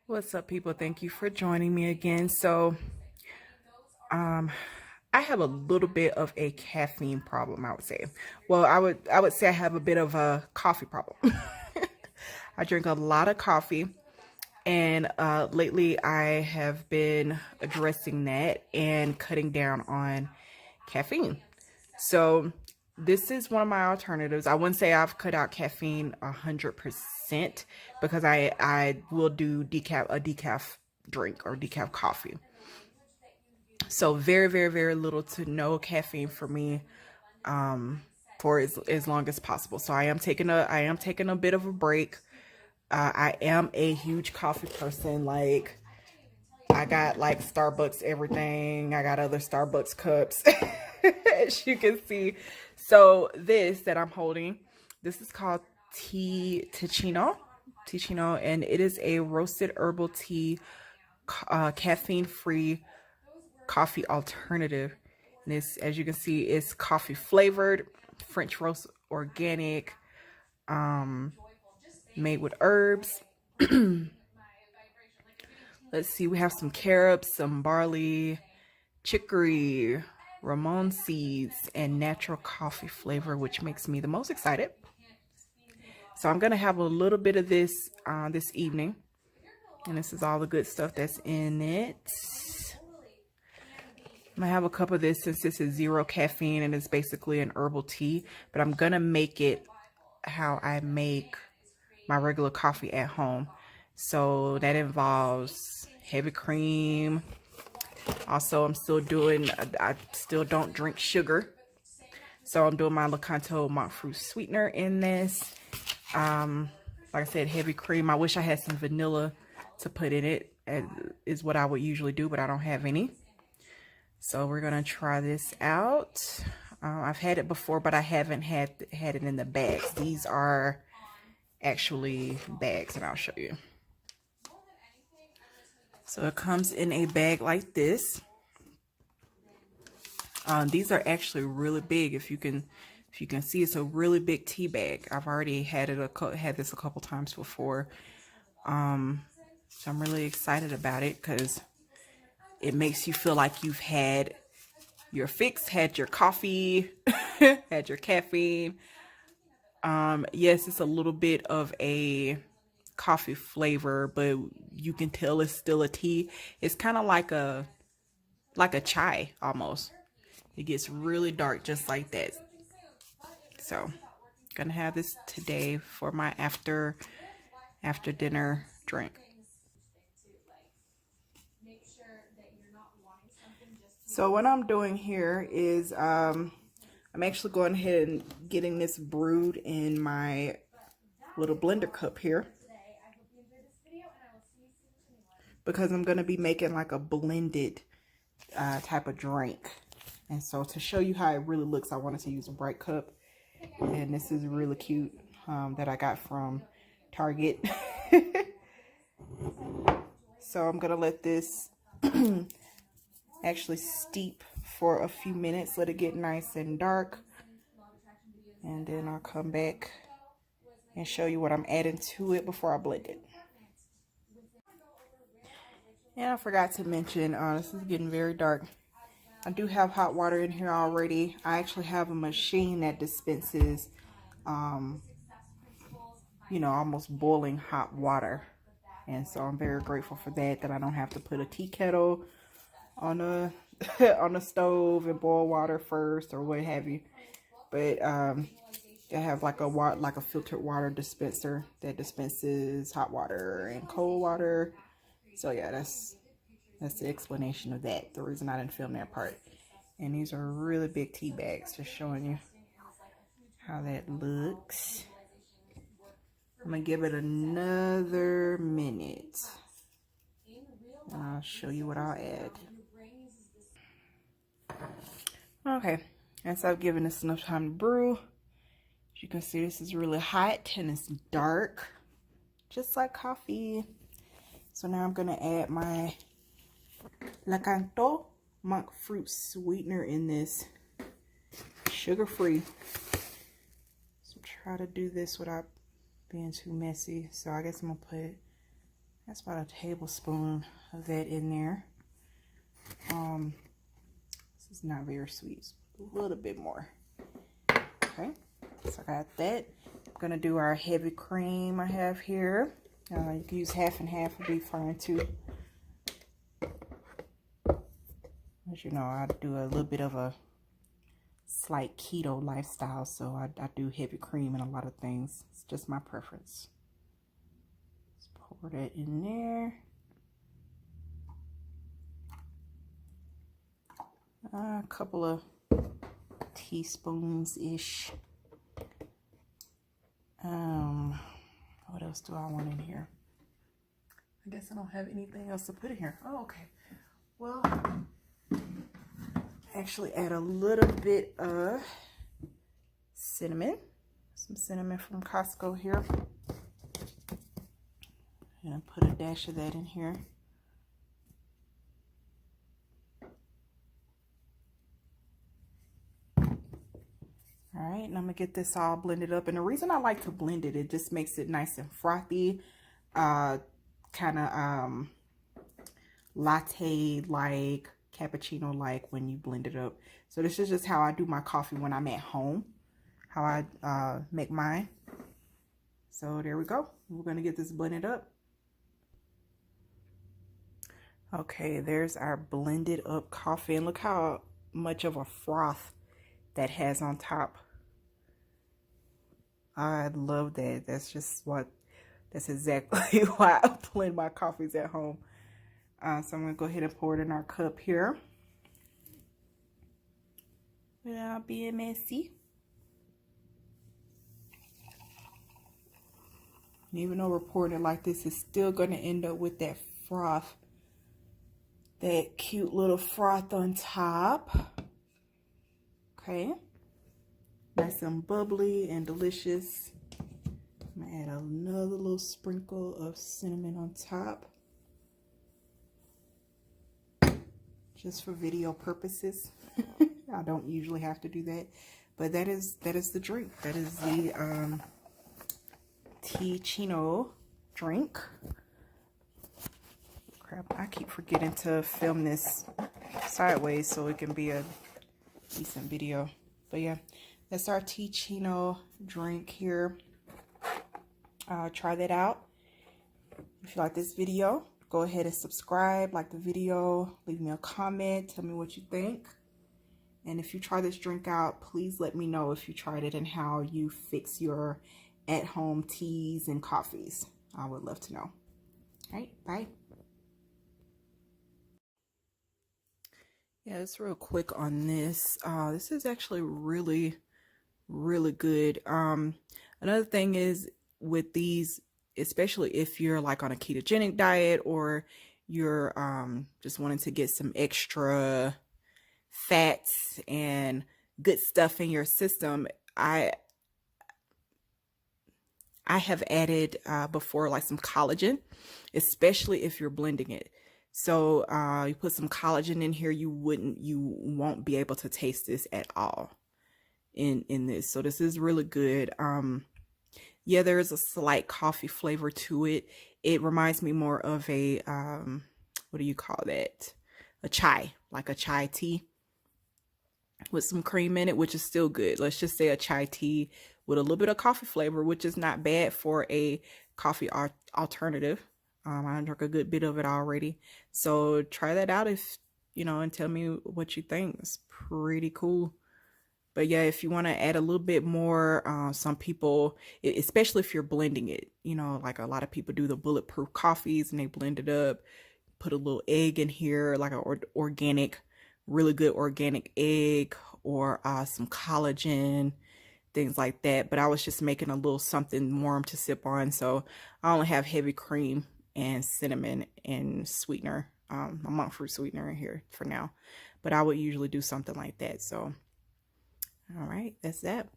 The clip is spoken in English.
What's up, people? Thank you for joining me again. Um, I have a little bit of a caffeine problem, I would say. Well, I would say I have a bit of a coffee problem. I drink a lot of coffee, and lately I have been addressing that and cutting down on caffeine. So this is one of my alternatives. I wouldn't say I've cut out caffeine 100% because I will do decaf drink or decaf coffee. So very, very, very little to no caffeine for me, for as long as possible. So I am taking a bit of a break. I am a huge coffee person. Like, I got like Starbucks everything. I got other Starbucks cups, as you can see. So this that I'm holding, this is called Teeccino, and it is a roasted herbal tea, caffeine-free coffee alternative. And this, as you can see, is coffee flavored, French roast, organic, made with herbs. Let's see, we have some carrots, some barley, chicory, ramon seeds, and natural coffee flavor, which makes me the most excited. So I'm gonna have a little bit of this this evening, and this is all the good stuff that's in it. I'm gonna have a cup of this since this is zero caffeine and it's basically an herbal tea, but I'm gonna make it how I make my regular coffee at home. So that involves heavy cream. Also, I still don't drink sugar. So I'm doing my Lakanto monk fruit sweetener in this. Like I said, heavy cream. I wish I had some vanilla to put in it, is what I would usually do, but I don't have any. So we're gonna try this out. I've had it before, but I haven't had it in the bags. These are actually bags, and I'll show you. So it comes in a bag like this. These are actually really big. If you can see, it's a really big tea bag. I've already had this a couple times before. So I'm really excited about it because it makes you feel like you've had your fix, had your coffee, had your caffeine. Yes, it's a little bit of a coffee flavor, but you can tell it's still a tea. It's kind of like a chai almost. It gets really dark just like that. So, gonna have this today for my after dinner drink. So what I'm doing here is I'm actually going ahead and getting this brewed in my little blender cup here, because I'm going to be making like a blended type of drink. And so to show you how it really looks, I wanted to use a bright cup. And this is really cute, that I got from Target. So I'm going to let this actually steep for a few minutes, let it get nice and dark. And then I'll come back and show you what I'm adding to it before I blend it. And I forgot to mention, this is getting very dark. I do have hot water in here already. I actually have a machine that dispenses, almost boiling hot water. And so I'm very grateful for that I don't have to put a tea kettle on a on the stove and boil water first or what have you. But I have like a filtered water dispenser that dispenses hot water and cold water. So yeah, that's the explanation of that. The reason I didn't film that part. And these are really big tea bags, just showing you how that looks. I'm gonna give it another minute. And I'll show you what I'll add. Okay, and so I've given this enough time to brew. As you can see, this is really hot and it's dark, just like coffee. So now I'm gonna add my Lakanto monk fruit sweetener in this, sugar-free. So try to do this without being too messy. So I guess I'm gonna put That's about a tablespoon of that in there. This is not very sweet. It's a little bit more. Okay, so I got that. I'm gonna do our heavy cream I have here. You can use half and half, would be fine too. As you know, I do a little bit of a slight keto lifestyle, so I do heavy cream in a lot of things. It's just my preference. Let's pour that in there. A couple of teaspoons-ish. What else do I want in here? I guess I don't have anything else to put in here. Oh, okay. Well, actually add a little bit of cinnamon. Some cinnamon from Costco here. And put a dash of that in here. All right, and I'm gonna get this all blended up. And the reason I like to blend it, it just makes it nice and frothy, kind of latte-like, cappuccino-like when you blend it up. So this is just how I do my coffee when I'm at home, how I make mine. So there we go. We're gonna get this blended up. Okay, there's our blended up coffee, and look how much of a froth that has on top. I love that. That's exactly why I blend my coffees at home. So I'm gonna go ahead and pour it in our cup here without being messy. And even though we're pouring it like this, it's still gonna end up with that froth, that cute little froth on top. Okay, nice and bubbly and delicious. I'm gonna add another little sprinkle of cinnamon on top, just for video purposes. I don't usually have to do that, but that is the drink. That is the Teeccino drink. Crap, I keep forgetting to film this sideways so it can be a decent video. But yeah, that's our Teeccino drink here. Try that out. If you like this video, go ahead and subscribe, like the video, leave me a comment, tell me what you think. And if you try this drink out, please let me know if you tried it and how you fix your at-home teas and coffees. I would love to know. All right, bye. Yeah, it's real quick on this. This is actually really good. Another thing is with these, especially if you're like on a ketogenic diet or you're just wanting to get some extra fats and good stuff in your system, I have added before like some collagen, especially if you're blending it. So you put some collagen in here, you won't be able to taste this at all in this. So this is really good. Yeah, there is a slight coffee flavor to it. It reminds me more of a what do you call that? A chai, like a chai tea with some cream in it, which is still good. Let's just say a chai tea with a little bit of coffee flavor, which is not bad for a coffee alternative. I drank a good bit of it already. So try that out if, you know, and tell me what you think. It's pretty cool. But yeah, if you want to add a little bit more, some people, especially if you're blending it, you know, like a lot of people do the bulletproof coffees and they blend it up, put a little egg in here, like an organic, really good organic egg, or some collagen, things like that. But I was just making a little something warm to sip on. So I only have heavy cream and cinnamon and sweetener, a monk fruit sweetener in here for now. But I would usually do something like that. So, all right, that's that.